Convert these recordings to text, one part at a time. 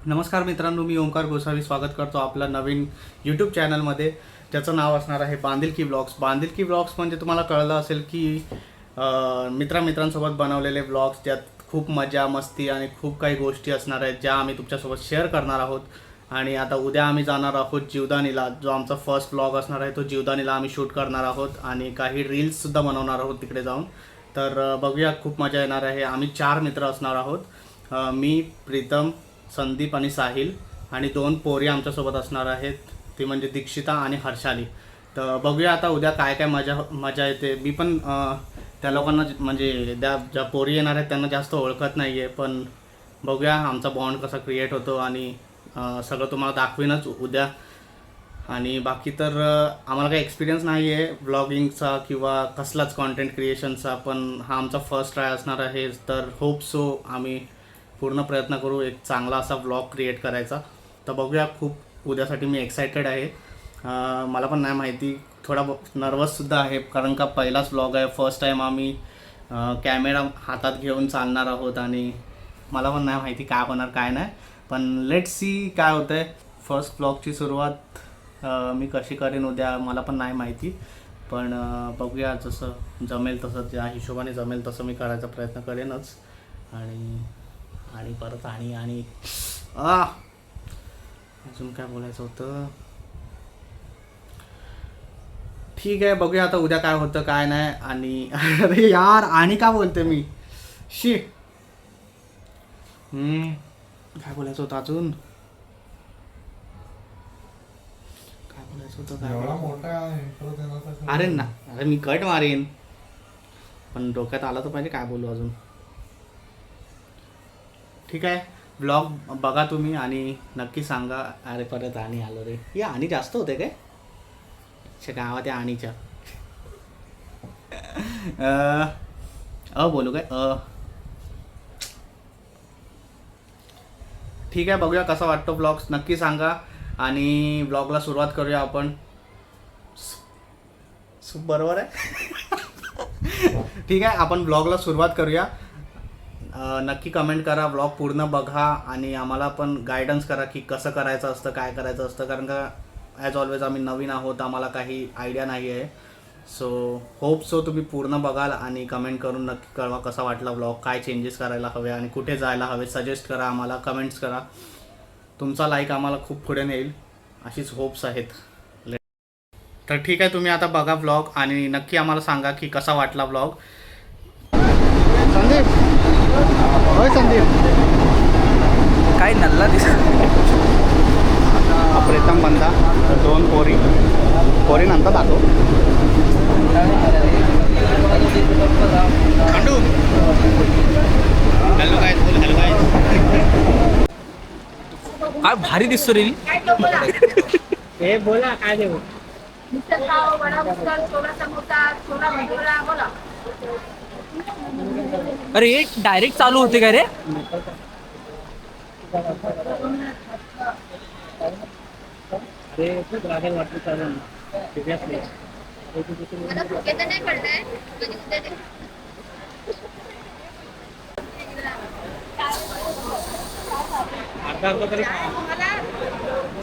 नमस्कार मित्रांनो, मी ओंकार गोसावी स्वागत करतो आपल्या नवीन यूट्यूब चॅनलमध्ये, ज्याचं नाव असणार आहे बांदिलकी व्लॉग्स. बांदिलकी व्लॉग्स म्हणजे तुम्हाला कळलं असेल की मित्रांसोबत बनवलेले व्लॉग्स, ज्यात खूप मजा मस्ती आणि खूप काही गोष्टी असणार आहेत, ज्या आम्ही तुमच्यासोबत शेअर करणार आहोत. आणि आता उद्या आम्ही जाणार आहोत जीवदानीला. जो आमचा फर्स्ट व्लॉग असणार आहे तो जीवदानीला आम्ही शूट करणार आहोत आणि काही रील्ससुद्धा बनवणार आहोत तिकडे जाऊन. तर बघूया, खूप मजा येणार आहे. आम्ही 4 मित्र असणार आहोत. मी, प्रीतम, संदीप आणि साहिल, आणि 2 पोरी आमच्यासोबत असणार आहेत, ती म्हणजे दीक्षिता आणि हर्षाली. तर बघूया आता उद्या काय काय मजा येते. मी पण त्या लोकांना म्हणजे ज्या पोरी येणार आहेत त्यांना जास्त ओळखत नाही आहे, पण बघूया आमचा बॉन्ड कसा क्रिएट होतो आणि सगळं तुम्हाला दाखवीनच उद्या. आणि बाकी तर आम्हाला काही एक्सपिरियन्स नाही आहे व्लॉगिंगचा किंवा कसलाच कॉन्टेंट क्रिएशनचा, पण हा आमचा फर्स्ट ट्राय असणार आहे. तर होप सो आम्ही पूर्ण प्रयत्न करू एक चांगला असा व्लॉग क्रिएट करायचा. तर बघूया, खूप उद्यासाठी मी एक्सायटेड आहे. मला पण नाही माहिती, थोडा नर्वससुद्धा आहे, कारण का पहिलाच व्लॉग आहे. फर्स्ट टाईम आम्ही कॅमेरा हातात घेऊन चालणार आहोत आणि मला पण नाही माहिती काय होणार काय नाही, पण लेट्स सी काय होतं आहे. फर्स्ट व्लॉगची सुरुवात मी कशी करेन उद्या मला पण नाही माहिती, पण बघूया, जसं जमेल तसं, ज्या हिशोबाने जमेल तसं मी करायचा प्रयत्न करेनच. आणि परत आणि अजून काय बोलायचं होतं. ठीक आहे, बघूया आता उद्या काय होतं काय नाही. आणि अरे यार, आणि का बोलते मी काय बोलायचं होतं अजून, काय बोलायचं होतं अरे ना, अरे मी कट मारेन, पण डोक्यात आलं तर पाहिजे काय बोलू अजून. ठीक आहे, ब्लॉग बघा तुम्ही आणि नक्की सांगा. अरे परत आणि आलो रे, या आणि जास्त होते काय गावात या आणीच्या बोलू काय ठीक आहे, बघूया कसा वाटतो ब्लॉग, नक्की सांगा. आणि ब्लॉगला सुरुवात करूया आपण. बरोबर आहे ठीक आहे, आपण ब्लॉगला सुरुवात करूया. नक्की कमेंट करा, व्लॉग पूर्ण बघा आणि आम्हाला पण गायडन्स करा की कसं करायचं असतं, काय करायचं असतं, कारण का ॲज ऑलवेज आम्ही नवीन आहोत, आम्हाला काही आयडिया नाही आहे. सो होप सो तुम्ही पूर्ण बघाल आणि कमेंट करून नक्की कळवा कसा वाटला व्लॉग, काय चेंजेस करायला हवे आणि कुठे जायला हवे, सजेस्ट करा आम्हाला, कमेंट्स करा. तुमचा लाईक आम्हाला खूप पुढे नेईल, अशीच होप्स आहेत. तर ठीक आहे, तुम्ही आता बघा व्लॉग आणि नक्की आम्हाला सांगा की कसा वाटला व्लॉग. संदीप, होय संदीप, काय नल्ला दिसत. प्रीतम बंदा, 2 पोरी नंतर जातो. खंडू, हॅलो काय बोल, हॅलो काय काय भारी दिसतो रे. हे बोला काय देऊ. अरे हे डायरेक्ट चालू होते का रे.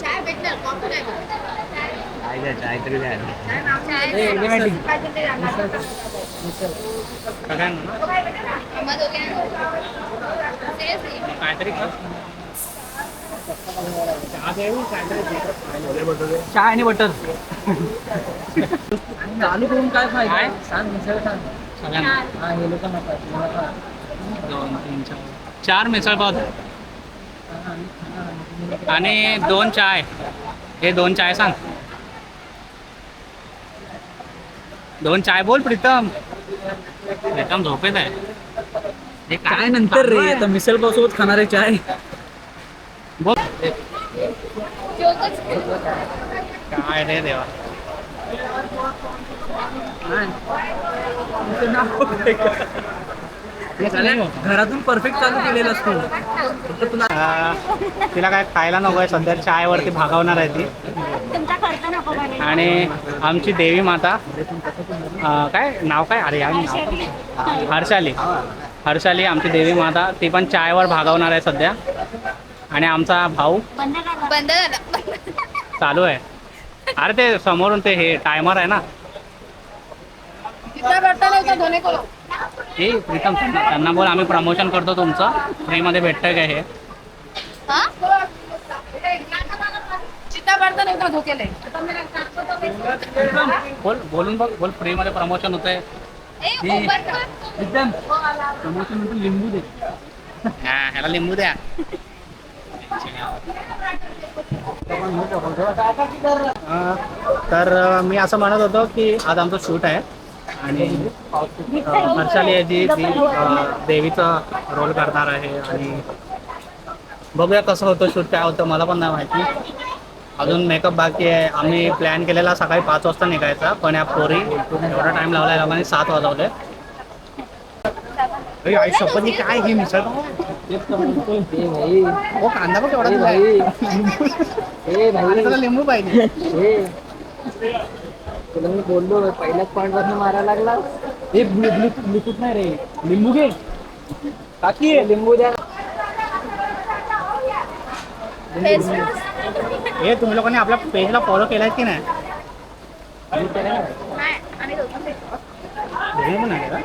चाय भेटणार, कॉफी नाही भेटणार. चाय तरी द्या. काहीतरी चाय आणि बटर चालू करून काय फायदा. सांग मिसळ सांग सगळ्यांना. हा, हे लोक नका 2, 3, 4 मिसळ पाव आणि 2 चाय. हे 2 चाय सांग. 2 चाय बोल प्रीतम. प्रीतम झोपेत आहे. हे काय नंतर रे, आता मिसळ पाव सोबत खाणार आहे चाय. बोल काय रे देवा. घरातून परफेक्ट चालू केलेलं असतो. फक्त तुला तिला काय खायला नको आहे सध्या, चायवरती भागवणार आहे ती. आणि आमची देवी माता काय नाव काय, अरे यार, हर्षाली आमची देवी माता, ती पण चायवर भागवणार आहे सध्या. आणि आमचा भाऊ बंद झाला. चालू आहे. अरे ते समोरून ते हे टायमर आहे ना. हे प्रीतम त्यांना बोल आम्ही प्रमोशन करतो तुमचं, फ्रीमध्ये भेटतंय काय हे. हा? बोल बोलून बघ, बोल फ्रीमध्ये प्रमोशन होतंय. ए, open कर. एकदम प्रमोशन म्हणतो लिंबू दे. हा ह्याला लिंबू द्या. तर मी असं म्हणत होतो की आज आमचं शूट आहे आणि हर्षाली आहे जी देवीचा रोल करणार आहे आणि बघूया कसं होतं शूट, काय होतं मला पण नाही माहिती. अजून मेकअप बाकी आहे. आम्ही प्लॅन केलेला सकाळी 5 वाजता निघायचा, पण या पोरी एवढा टाइम लावला लोकांनी 7 वाजवले. आई शपथ काय ही मिसळ हो कांदा बघ एवढा तुला लिंबू पाहिजे. तुला मी बोललो पहिल्याच पॉईंट वरनं मारायला लागला. हे ब्लूटूथ नाही रे, लिंबू घे काकी, लिंबू द्या. Face हे तुम्ही लोकांनी आपल्या पेजला फॉलो केलाय की नाही? नाही, आम्ही दोघं. तुम्ही पण आहे का?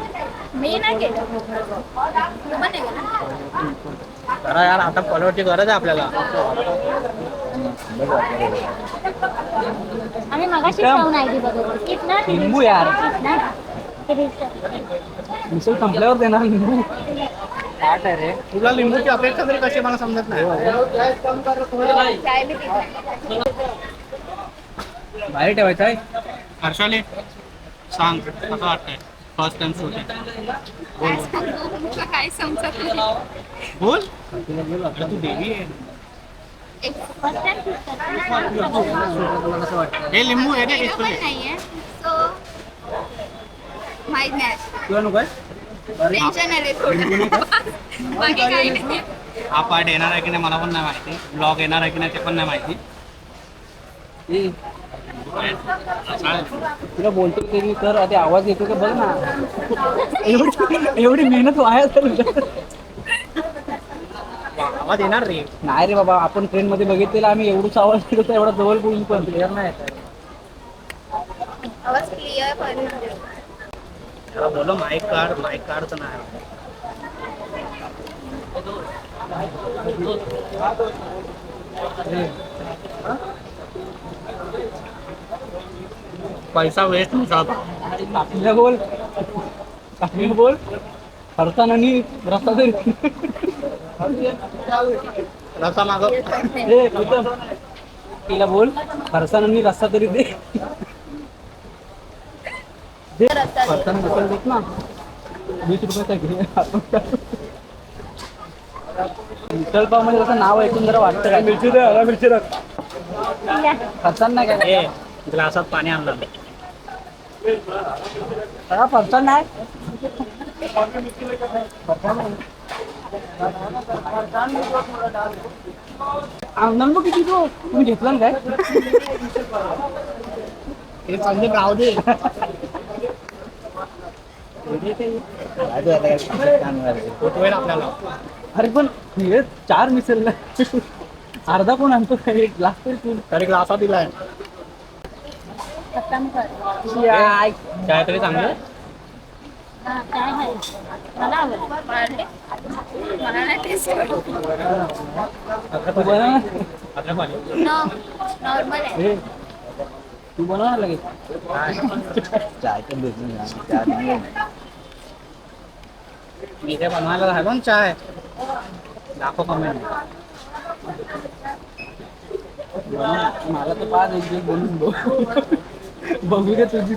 मी नाही केलं. तू पण नाही केलं? करा यार, आता फॉलोअरची गरज आहे आपल्याला. आम्ही मगाशी जाऊन आयडी बघत कितना लिंबू यार, मिसळ संपल्यावर देणार लिंबू. आठ आहे रे. तुला लिंबूची अपेक्षा तरी कशी मला समजत नाही. चाय बी पित बाहेर ठेवायचं आहे. हर्षाली सांग कसं वाटतंय, फर्स्ट टाइम शूट आहे. नाही. काय समजत नाही. बोल अरे तू देवी आहे. फर्स्ट टाइम तुम्हाला कसं वाटतं? हे लिंबू आहे पण ना. नाहीये सो माहित नाही. तुला नको आहे? टेन्शन आले थोडं. बाकी काही नाही. हा पार्ट येणार आहे की नाही मला पण नाही माहिती. ब्लॉग येणार आहे की नाही ते पण नाही माहिती. ए, चालेल. तुला बोलतो तरी तर आधी आवाज येतो का बघ ना. एवढी मेहनत वाया तर आवाज येणार रे. नाही रे बाबा, आपण ट्रेन मध्ये बघितलेला आम्ही एवढूच आवाज येतो तर एवढा जवळ बोलून पण क्लिअर नाही येत. आवाज क्लिअर पण त्याला बोलो माईक काढ तर नाही. पैसा वेस्ट नसावा. काकीला बोल, काकीला बोल. फरसाण आणि रस्ता तरी रसा माग ए प्रीतम, तिला बोल फरसाण आणि रस्ता तरी दे. फरसाण रस्ता देत ना, 20 रुपयाचा घे. मिसळ पाव म्हणजे असं नाव ऐकून जरा वाटतं काय. मिरची दे, हरा मिरची राख. फरसाण नाही काय. ए ग्लासात पाणी आणलं. फरसाण नाही. नंबर किती तो तुम्ही घेतला ना काय. हे समजे राहू दे. उठवेल आपल्याला. अरे पण हे 4 मिसळला अर्धा कोण आणतो काय, एक ग्लास तरी तरी ग्लासा दिलाय. खतम कर. काय तरी चांगलं. काय आहे मला आवडलं. मला नाही टेस्ट तू बनव ना. अद्रक पाणी. नॉर्मल आहे. हे, तू बनव ना लगेच. मी ते बनवायला राहिलो ना चाय. लाखो कमेंट. मला तर पाच एक बोलून बघू दे तुझी.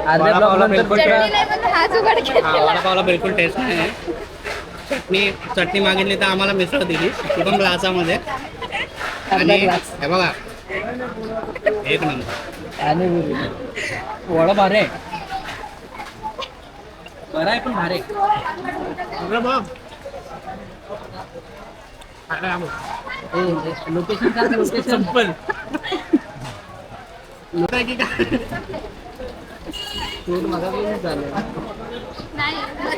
वडापावला बिलकुल चटणी नाही पण हा जुगाड हा वडापावला बिलकुल टेस्ट नाही. चटणी मागितली तर आम्हाला मिसळ दिली, ती पण ग्लासामध्ये. आणि हे बघा एक नंबर. आणि वडा भारे बरं आहे पण भारे. लोकेशन काय लोकेशन संपल. माझा झालं. नाही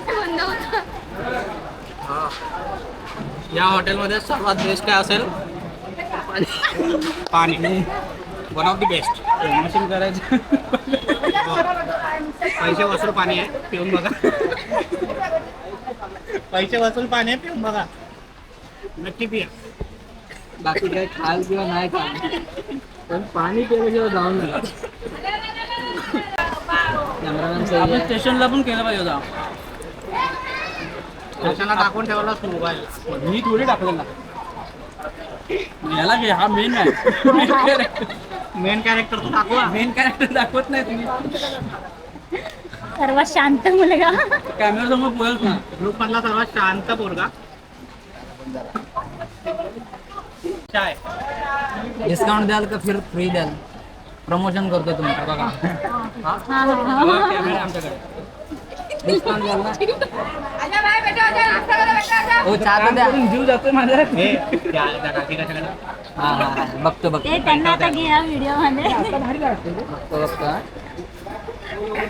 बंद होतं. या हॉटेलमध्ये सर्वात बेस्ट काय असेल? पाणी. One of the best. Promotion करायचं. पैसे वसूल पाणी आहे, पिऊन बघा. पैसे वसूल पाणी आहे, पिऊन बघा. नक्की पिया. बाकी काय खाल किंवा नाही खाल पण पाणी पिल्याशिवाय जाऊन नका. कॅमेरामॅन आपण स्टेशनला पण केलं पाहिजे होता. स्टेशनला टाकून ठेवला मोबाईल. मी थोडी टाकलेला याला घे, हा मेन आहे. मेन कॅरेक्टर तो दाखवा. मेन कॅरेक्टर दाखवत नाही तुम्ही. सर्वात शांत मुलगा. कॅमेरा समोर बोलत ना. ग्रुप मधला सर्वात शांत पोरगा. काय डिस्काउंट द्याल का फिर फ्री द्याल? प्रमोशन करतो तुमचं बघा. कॅमेरा आमच्याकडे. डिस्काउंट द्याल ना? हो चहा तर द्या. जीव जातोय माझा. त्या काकी कशाकडे. हा हा हा. बघतो बघतो ते त्यांना आता घ्या व्हिडिओ मध्ये. बघतो बघतो.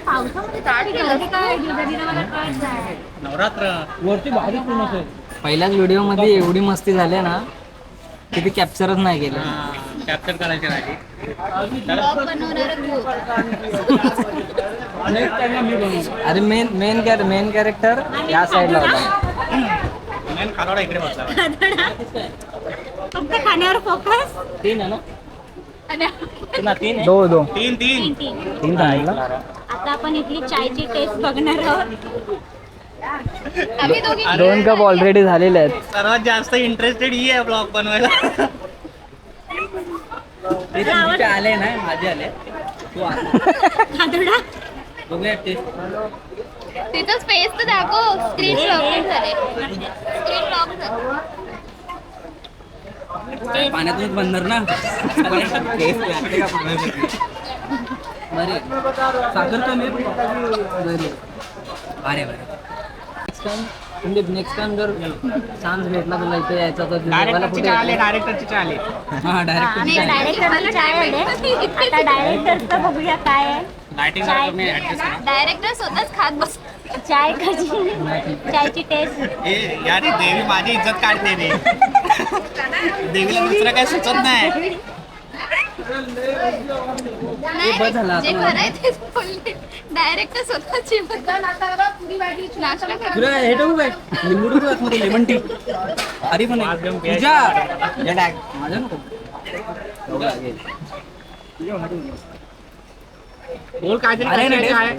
पावसामध्ये काय केलं ते काय दिलं मला कळत नाही. नवरात्र. वरती भारी पूर्ण असेल. पहिल्याच व्हिडिओ मध्ये एवढी मस्ती झाली ना की ती कॅप्चरच नाही केलं. कॅप्चर करायची राहिली. ब्लॉग बनवणारा तू. अरे मेन कॅरेक्टर या साईडला होता. मेन खारोडा इकडे बसला. फक्त खाण्यावर फोकस. 3 आहे ना? पुन्हा 3 दो 3 3 3 सांगितलं. आता आपण इथली चायची टेस्ट बघणार आहोत. आम्ही दोघी 2 कप ऑलरेडी झालेले आहेत. सर्वात जास्त इंटरेस्टेड ही आहे ब्लॉग बनवायला. ते तुमचे आले ना माझे आले. तू खादोडा. बघूया टेस्ट. तिथं स्पेस तर दाखव. स्क्रीन लॉक झाले. स्क्रीन लॉक झाले. पाण्यातूनच बनणार ना. बरे साखर कमी बरे अरे बरे. नेक्स्ट टाइम जर चान्स भेटला तुला इथे यायचा तर डायरेक्टरची आले. डायरेक्टरची आले. हा डायरेक्ट डायरेक्टर चाय आले. आता डायरेक्टरचं बघूया काय आहे. लाइटिंग चाय तुम्ही ऍडजस्ट करा. डायरेक्टर स्वतःच खात बस. चाय कशी चायची टेस्ट. ए यार ही देवी माझी इज्जत काढते रे. देवीला दुसरं काय सुचत नाही. बस झालं आता. जे करायचं बोलले डायरेक्टर स्वतःची नाश्ता करा. तुला हे टाकू काय लिंबू टाकू आतमध्ये लेमन टी. अरे पण तुझ्या या टाक. माझ्या नको एवढं लागेल. बोल काहीतरी. अरे कशी आहे नाही.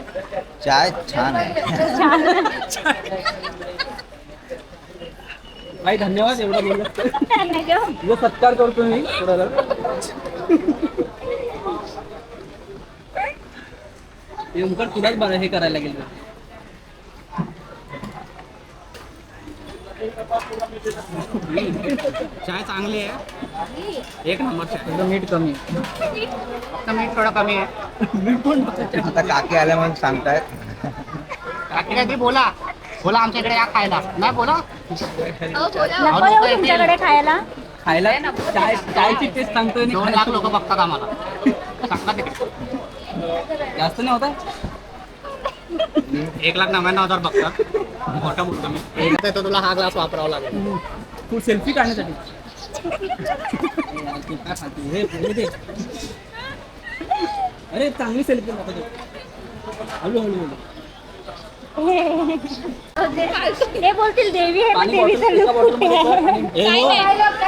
चाय? चाय छान आहे. भाई धन्यवाद एवढं बोललं. त्यांना घेऊन. तुझा सत्कार करतो मी थोडा. नेमकं तुलाच बरं हे करायला गेलं. चाय चांगली आहे. एक नंबर चाय. थोडं मीठ कमी. फक्त मीठ थोडं कमी आहे. आता काकी आल्या म्हणून सांगतायत. काकी काकी बोला. बोला आमच्या इकडे या खायला. नाही बोला. नको येऊ तुमच्याकडे खायला. खायला चायची टेस्ट सांगतोय. 2 लाख लोक बघतात आम्हाला. सांगा तिकडे. जास्त नाही होता. 1,99,000 बघतात. मोठं बोलतो मी. एकदा तर तुला हा ग्लास वापरावा लागेल. तू सेल्फी काढण्यासाठी. तू काय खाते? हे बोलू दे. अरे चांगली सेल्फी नको तू. हळू. ते बोलतील देवी आहे पण देवीचं लूक कुठे आहे?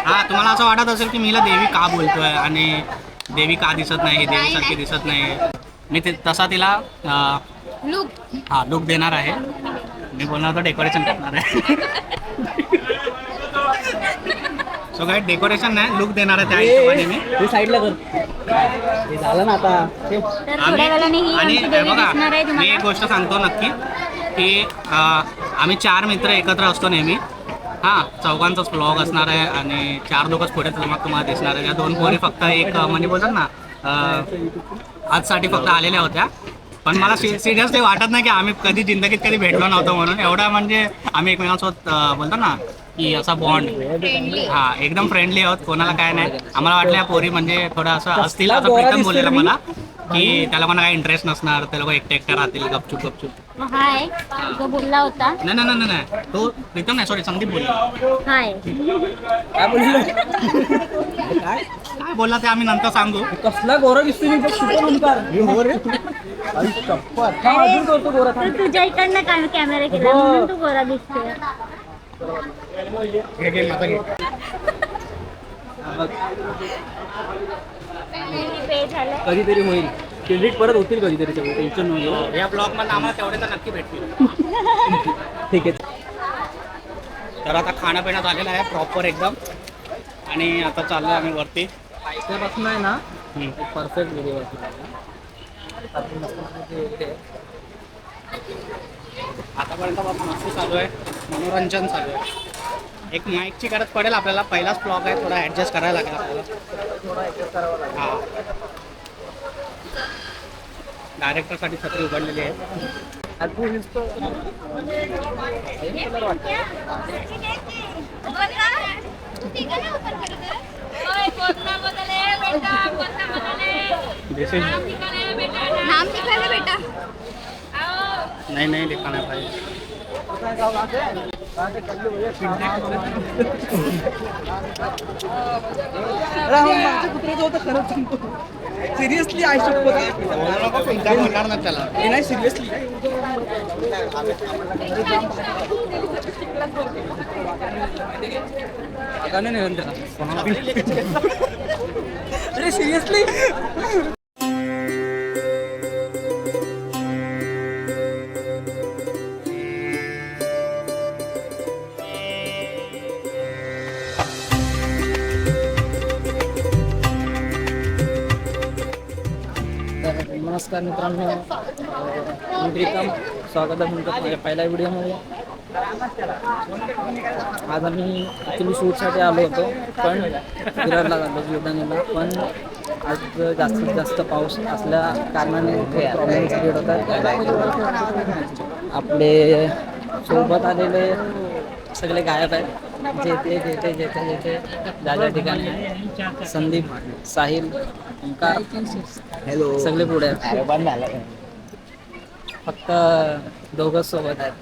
हा तुम्हाला असं वाटत असेल की मीला देवी का बोलतोय आणि देवी का दिसत नाही, देवीसारखी दिसत नाही. मी ते तसा तिला लुक देणार आहे. मी बोलणार तर डेकोरेशन करणार आहे. सो काय डेकोरेशन नाही, लुक देणार आहे त्या हिशोबाने मी. ते साईडला कर. हे झालं ना आता. तर थोड्या वेळाने ही आणि आमची देवी बघा दिसणार आहे मी तुम्हाला. एक गोष्ट सांगतो नक्की की आम्ही 4 मित्र एकत्र असतो नेहमी. हां चौघांचाच व्लॉग असणार आहे आणि 4 लोकच पुढे तुम्हाला दिसणार आहे. त्या 2 पोरी फक्त एक म्हणजे बोलतात ना आजसाठी फक्त आलेल्या होत्या. पण मला सिरियसली वाटत नाही की आम्ही कधी जिंदगीत कधी भेटलो नव्हतो म्हणून. एवढा म्हणजे आम्ही एकमेकांसोबत बोलतो ना की असा बॉन्ड. हा एकदम फ्रेंडली आहोत. कोणाला काय नाही. आम्हाला वाटलं या पोरी म्हणजे थोडं असं असतील असं प्रीतम बोललेलं मला. की त्या लोकांना काही इंटरेस्ट नसणार, ते लोक एकटे एकटे राहतील गपचूप गपचूप. मग हाय तो बोलला होता. नाही नाही नाही नाही, तो प्रीतम नाही, सॉरी संदीप बोलला. हाय काय बोललो काय बोलला ते आम्ही नंतर सांगू. कसला गोरा दिसतो मी बघ, सुपर ओंकार. आई शपथ. हा, अजून करतो गोरा तर तुझ्या इकडनं कॅमेरा केला म्हणून तू गोरा दिसतोय. घे घे माझा घे. पे झालं. कधीतरी होईल, क्रेडिट परत होतील कधीतरी, सगळं टेन्शन नको. या ब्लॉग मध्ये आम्हाला तेवढे तर नक्की भेटतील. ठीक आहे. तर आता खाणं पिणं झालेलं आहे प्रॉपर एकदम, आणि आता चाललोय आम्ही वरती. पायथ्यापासून आहे ना हम्म. Perfect video. आतापर्यंत बघ मस्ती चालू आहे, मनोरंजन चालू आहे. एक माईकची गरज पडेल आपल्याला, पहिलाच ब्लॉग आहे, थोडा ॲडजस्ट करायला लागेल आपल्याला. हां, डायरेक्टरसाठी छत्री उघडलेली आहे. This is- नाम निघालं बेटा. नाही नाही लिखाण आहे भाई. सिरियसली आय शपथ. बोलणार ना त्याला. नाही सिरियसली. अरे सिरियसली. नमस्कार मित्रांनो, मी प्रीतम, स्वागत आहे तुमचं माझ्या पहिल्या व्हिडिओमध्ये. आज आम्ही ॲक्च्युली शूटसाठी आलो होतो, पण फिरायला झालो बुलढाण्याला. पण आज जास्तीत जास्त पाऊस असल्या कारणाने प्रॉब्लेम क्रिएट होतात. आपले सोबत आलेले सगळे गायब आहेत. जेथे जेथे जेथे जेथे ज्या ज्या ठिकाणी आहे. संदीप, साहिल, ओंकार, हॅलो, सगळे पुढे आहेत. फक्त दोघंच सोबत आहेत.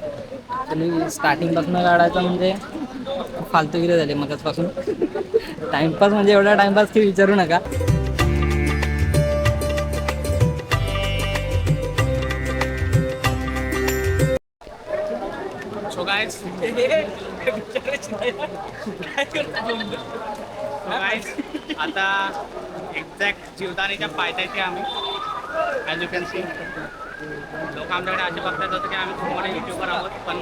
तुम्ही स्टार्टिंगपासून काढायचं म्हणजे फालतूगिरी झाली मगाचपासून. टाइमपास म्हणजे एवढा टाइमपास की विचारू नका. सो गाइस, आता एक्झॅक्ट जीवदानीच्या पायथ्याशी आम्ही. ॲज यू कॅन सी, लोक आमच्याकडे असे बघतात होते की आम्ही खूप मोठे युट्यूबर आहोत, पण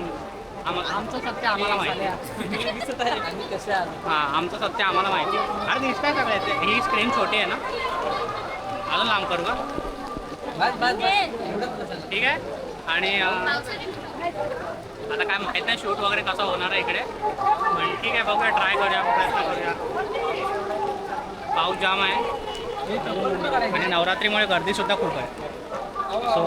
आमचं सत्य आम्हाला माहिती. हां, आमचं सत्य आम्हाला माहिती. अरे दिसतंय सगळ्यात, ही स्क्रीन छोटी आहे ना. अजून लांब करू का? ठीक आहे. आणि आता काय माहीत नाही शूट वगैरे कसं होणार आहे इकडे, पण ठीक आहे, बघूया, ट्राय करूया, प्रयत्न करूया. पाऊस जाम आहे आणि नवरात्रीमुळे गर्दीसुद्धा खूप आहे. सो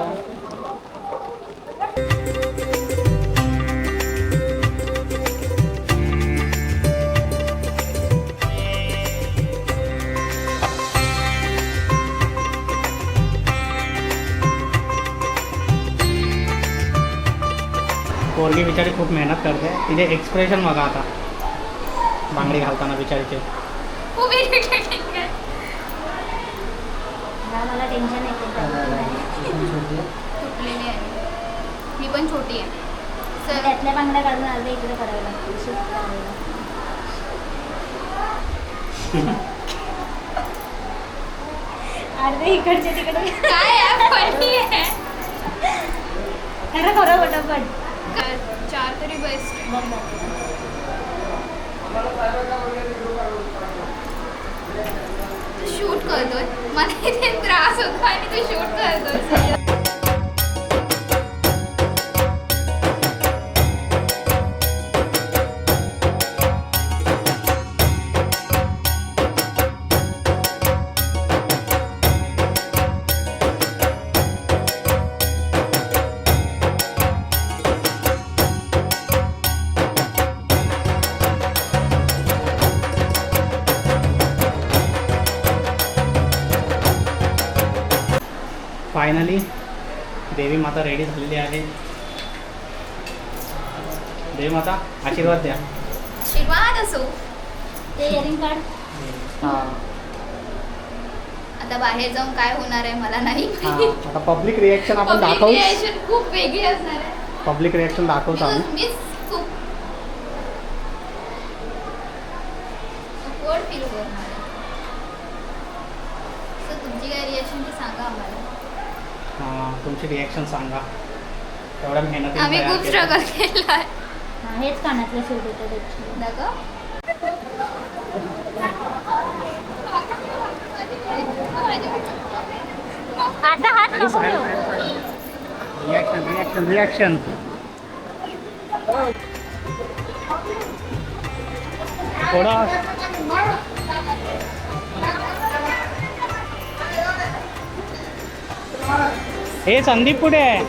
पोरगी बिचारी खूप मेहनत करते. तिचे एक्सप्रेशन बघा आता बांगडी घालताना बिचारीचे. मला टेन्शन तुटलेली आहे. मी पण छोटी आहे. सर त्यातल्या बांगड्या काढून अर्ध्या इकडे करावं लागतं. अर्धे इकडचे तिकडे. काय आहे खरं खरं पटापट. 4 तरी बेस्ट. शूट करतोय, मला इथे त्रास होतो आणि तू शूट करतोय. फायनली देवी माता रेडी झालेली आहे. देवी माता आशीर्वाद द्या. आशीर्वाद असो. ते इयरिंग काढ. हां आता बाहेर जाऊन काय होणार आहे मला नाही हां आता पब्लिक रिॲक्शन आपण Public दाखवू. reaction खूप वेगळी असणार आहे. पब्लिक रिॲक्शन दाखवतो आम्ही. मीच खूप awkward feel करणार आहे. So तुमची काय रिॲक्शन ती सांगा आम्हाला. हां तुमची रिॲक्शन सांगा. एवढ्या मेहनतीने आम्ही तयार खूप केलं. स्ट्रगल केला आहे. हेच कानातले सूट होते त्याची. दाखव. आता हात नको ठेवू. रिॲक्शन थोडा हे संदीप कुठे आहे?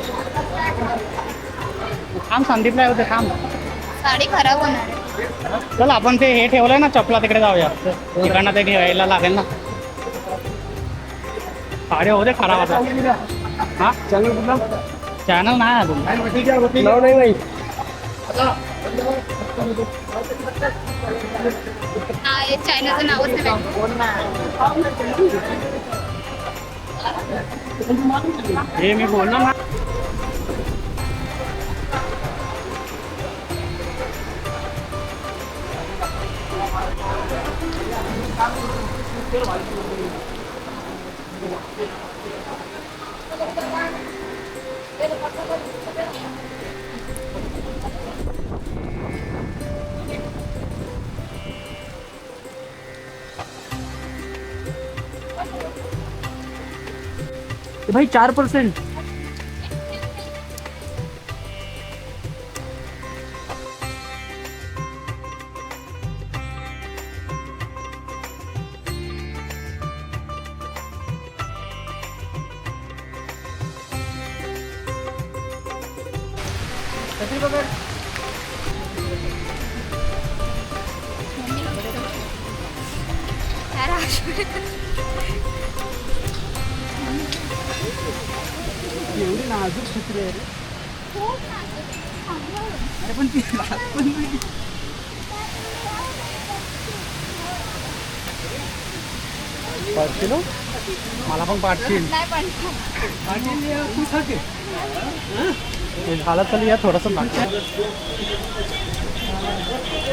थांब संदीपला होते थांब. साडी खराब होणार आहे. चल आपण ते हे ठेवलंय ना चपला तिकडे जाऊया. तिकडनं ते घ्यायला लागेल ना. साडे होते खराब आता. हा चॅनल कुठला? चॅनल नाही अजून. नाव नाही माहीत. चायनाचं नावच नाही. हे मी बोललो ना. भाई 4%. एवढी नाजूक छत्री आहे रे. अरे पण ती पण पाठशील मला पण पाठशील. ते झालं तर या थोडंसं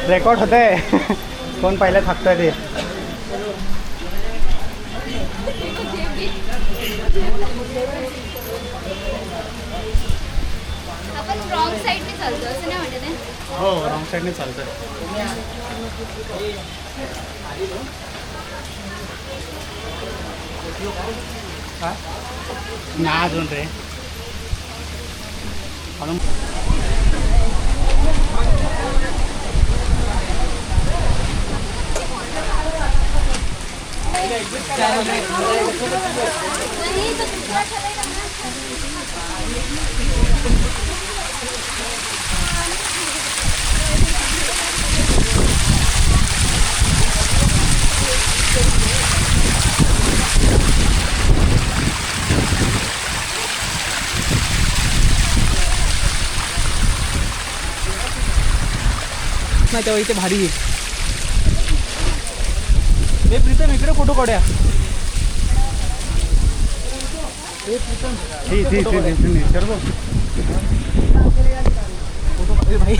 रेकॉर्ड होतंय. कोण पहिले थकतोय ते. आपण रॉंग साईडने चालतो असं नाही वाटत आहे. हो रॉंग साईडने चालतंय. नाही अजून रे अजून. नाही तेव्हा इथे भारी आहे. हे प्रीतम इकडे फोटो काढूया. फोटो भाई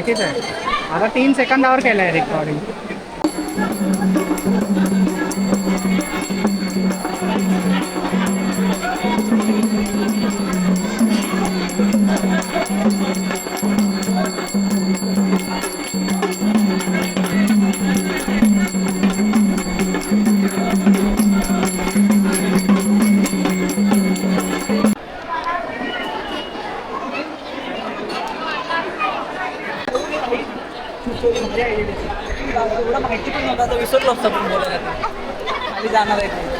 माहितीच आहे. आता 3 सेकंदावर केलंय रेकॉर्डिंग. एवढं माहिती पण नव्हतं, आता विसरलो असतो आपण बोलायला. खाली जाणार आहे ते.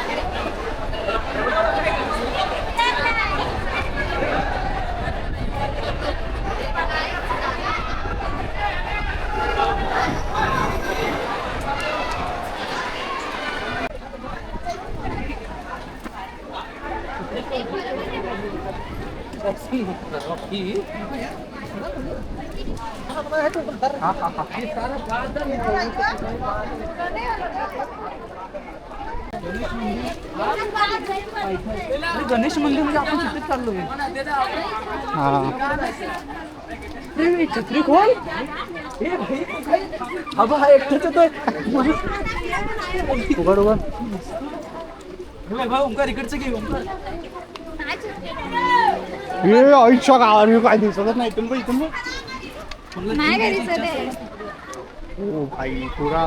गणेश मंदिर म्हणजे आपण तिथेच चाललोय. छत्री खोल. अगं हा एकटाच येतोय. उघड उघड. ओंकार इकडचं घे. ओंकार हे आयुष्य गावावर काय दिसतच नाही. इथून इथून नाही काय दिसत आहे. ओ भाई पुरा.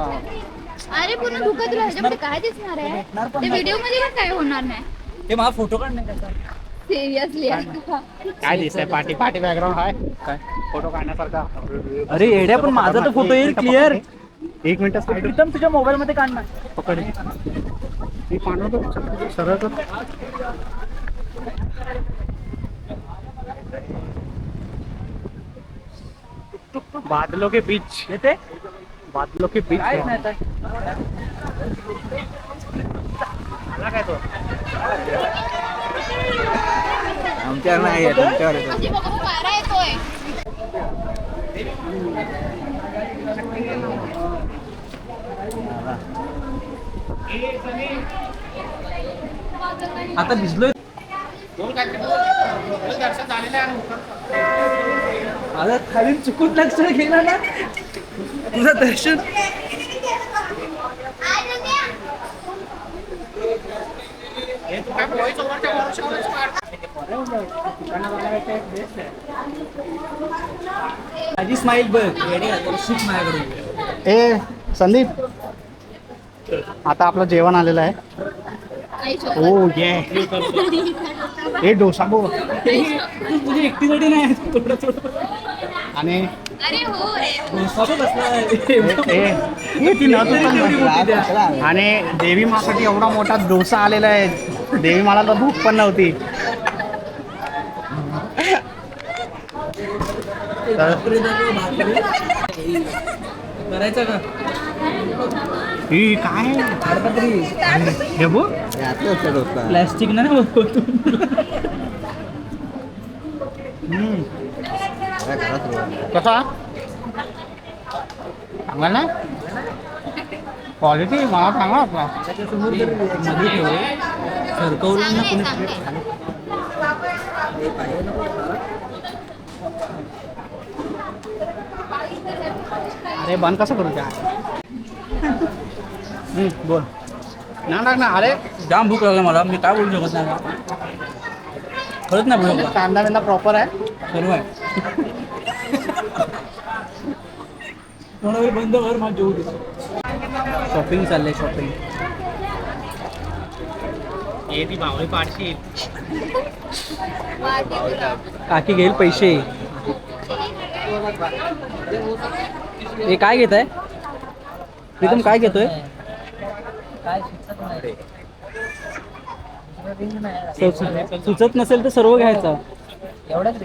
अरे पूर्ण दुखत राहते, काय दिसणार आहे ते व्हिडिओ मध्ये पण काय होणार नाही. हे मला फोटो काढ नाही त्याचा. सिरियसली काय दिसतंय? पाठी पाठी बॅकग्राऊंड आहे काय फोटो काढण्यासारखा? अरे येड्या, पण माझा तर फोटो येईल क्लिअर. 1 मिनिट प्रीतम तुझ्या मोबाईल मध्ये काढणार. पकड. मी पाणवतो सरळ कर. बादलों के बीच येते बादलों के बीच काहीच नाही तर. आला काय तो? आमच्यावर नाही आहे, तुमच्यावर येतो. म्हणजे बघा वारा येतोय. आता भिजलोय. आता खाली चुकून लक्ष गेला ना तुझं दर्शन. माझी स्माईल बघ. शिक माझ्याकडून. ए संदीप, आता आपलं जेवण आलेलं आहे. ओ ये हे डोसा बो. तुझी एकटीसाठी नाही थोडं थोडं. आणि अरे हो रे. आणि देवी मासाठी एवढा मोठा डोसा आलेला आहे. देवी मला तर भूक पण नव्हती. करायचं का ही काय हे बो यातलं असतं डोसा. प्लॅस्टिक ना काय घरात रोवलं. कसा चांगला ना क्वालिटी मला चांगला होता. त्याच्यासमोर जर मध्ये ठेवलं सरकवलं ना कोणी अरे बंद कसं करू त्या? बोल ना ना. अरे जाम भूक लागला मला. मी काय बोलू शकत नाही. खरंच नाही बोलू शकत. कांदा बिंदा प्रॉपर आहे. सर्व आहे. कोणावर बंद कर माझं जेवू दे. शॉपिंग चाललंय शॉपिंग. ये ती बावळी पाडशी. काकी घेईल पैसे. हे काय घेत आहे प्रीतम? काय घेतोय? सुचत नसेल तर सर्व घ्यायचं. एवढाच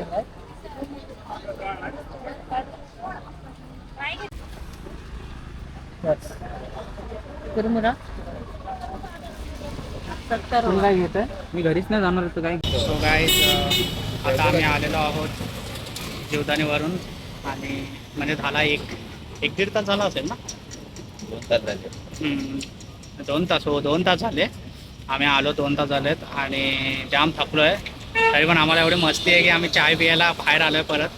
काय घेत आहे? मी घरीच नाही जाणार होतो. काय सो गाईज आता आम्ही आलेलो आहोत जीवदानीवरून. आणि म्हणजे झाला 1-1.5 तास झाला असेल ना. 2 तास झाले. 2 तास हो 2 तास झाले. आम्ही आलो 2 तास झालेत आणि जाम थकलो आहे. तरी पण आम्हाला एवढी मस्ती आहे की आम्ही चाय पियायला बाहेर आलो आहे परत.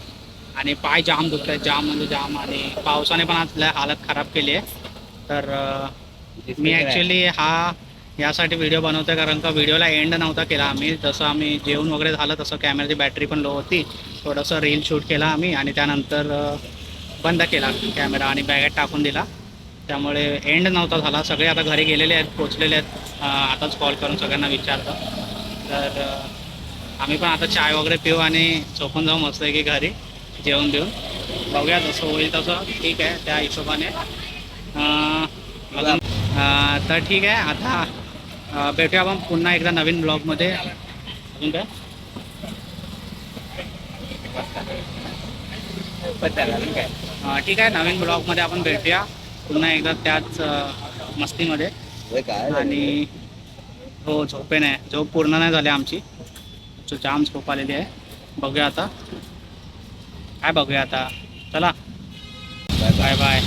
आणि पाय जाम दुखत आहेत, जाम म्हणजे जाम. आणि पावसाने पण आपल्या हालत खराब केली आहे. तर मी ॲक्च्युली यासाठी व्हिडिओ बनवतो आहे कारण का व्हिडिओला एंड नव्हता केला आम्ही. जसं आम्ही जेवण वगैरे झालं तसं कॅमेराची बॅटरी पण लो होती, थोडंसं रील शूट केला आम्ही आणि त्यानंतर बंद केला कॅमेरा आणि बॅगेत टाकून दिला. त्यामुळे एंड नव्हता झाला. सगळे आता घरी गेलेले आहेत, पोचलेले आहेत. आताच कॉल करून सगळ्यांना विचारतो. तर आम्ही पण आता चाय वगैरे पिऊ आणि झोपून जाऊ मस्त की घरी जेवण देऊन. बघूया जसं होईल तसं. ठीक आहे, त्या हिशोबाने अजून तर ठीक आहे. आता भेटूया आपण पुन्हा एकदा नवीन ब्लॉगमध्ये. अजून काय ठीक आहे, नवीन ब्लॉगमध्ये आपण भेटूया पुन्हा एकदा त्याच मस्तीमध्ये. आणि हो, झोपे नाही, झोप पूर्ण नाही झाली आमची, जाम झोप आलेली आहे. बघूया आता काय बघूया आता. चला बाय बाय.